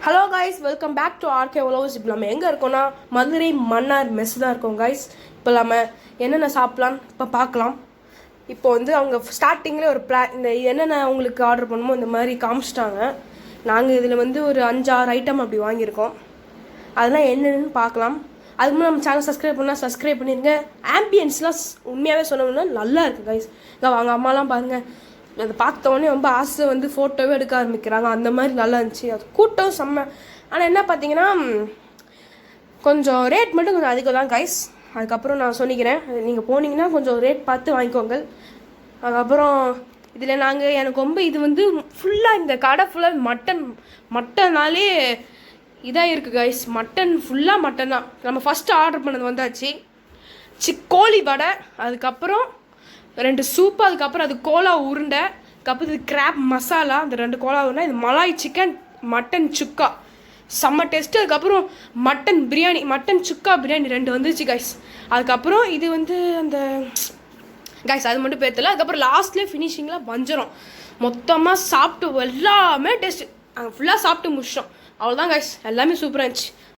Hello guys, welcome back to RK vlogs. இப்போ நம்ம எங்கே இருக்கோம்னா மதுரை மன்னார் மெஸ் தான் இருக்கோம் கைஸ். இப்போ நம்ம என்னென்ன சாப்பிட்லான்னு இப்போ பார்க்கலாம். இப்போ வந்து அவங்க ஸ்டார்டிங்கில் ஒரு இந்த என்னென்ன அவங்களுக்கு ஆர்டர் பண்ணுமோ இந்த மாதிரி காமிச்சிட்டாங்க. நாங்கள் இதில் வந்து ஒரு 5-6 ஐட்டம் அப்படி வாங்கியிருக்கோம். அதெல்லாம் என்னென்னு பார்க்கலாம். அதுக்கு முன்னாடி நம்ம சேனல் சப்ஸ்கிரைப் பண்ணால் சப்ஸ்கிரைப் பண்ணிடுங்க. ஆம்பியன்ஸ்லாம் உண்மையாகவே சொல்லணும்னா நல்லா இருக்குது கைஸ். இங்கே அவங்க அம்மாலாம் பாருங்கள், அதை பார்த்தோன்னே ரொம்ப ஆசை வந்து ஃபோட்டோவே எடுக்க ஆரம்பிக்கிறாங்க. அந்த மாதிரி நல்லா இருந்துச்சு. அது கூட்டம் செம்ம. ஆனால் என்ன பார்த்தீங்கன்னா கொஞ்சம் ரேட் மட்டும் கொஞ்சம் அதிகம் தான் கைஸ். அதுக்கப்புறம் நான் சொல்லிக்கிறேன், நீங்கள் போனீங்கன்னா கொஞ்சம் ரேட் பார்த்து வாங்கிக்கோங்க. அதுக்கப்புறம் இதில் எனக்கு ரொம்ப இது வந்து ஃபுல்லாக இந்த கடை ஃபுல்லாக மட்டன்னாலே இதாக இருக்குது கைஸ். மட்டன் ஃபுல்லாக மட்டன் தான். நம்ம ஃபஸ்ட்டு ஆர்டர் பண்ணது வந்தாச்சு. கோழி வடை, அதுக்கப்புறம் 2 சூப்பு, அதுக்கப்புறம் அது கோலா உருண்டை, அதுக்கப்புறம் இது கிராப் மசாலா, அந்த 2 கோலா உருண்டை, இது மலாய் சிக்கன், மட்டன் சுக்கா செம்ம டேஸ்ட்டு. அதுக்கப்புறம் மட்டன் பிரியாணி, மட்டன் சுக்கா பிரியாணி 2 வந்துச்சு கைஸ். அதுக்கப்புறம் இது வந்து அந்த கைஸ் அது மட்டும் பேர்த்தல. அதுக்கப்புறம் லாஸ்ட்லேயே ஃபினிஷிங்கில் வஞ்சிரம் மொத்தமாக சாப்பிட்டு எல்லாமே டேஸ்ட்டு. ஃபுல்லாக சாப்பிட்டு முடிச்சோம். அவ்வளோதான் கைஸ், எல்லாமே சூப்பராக இருந்துச்சு.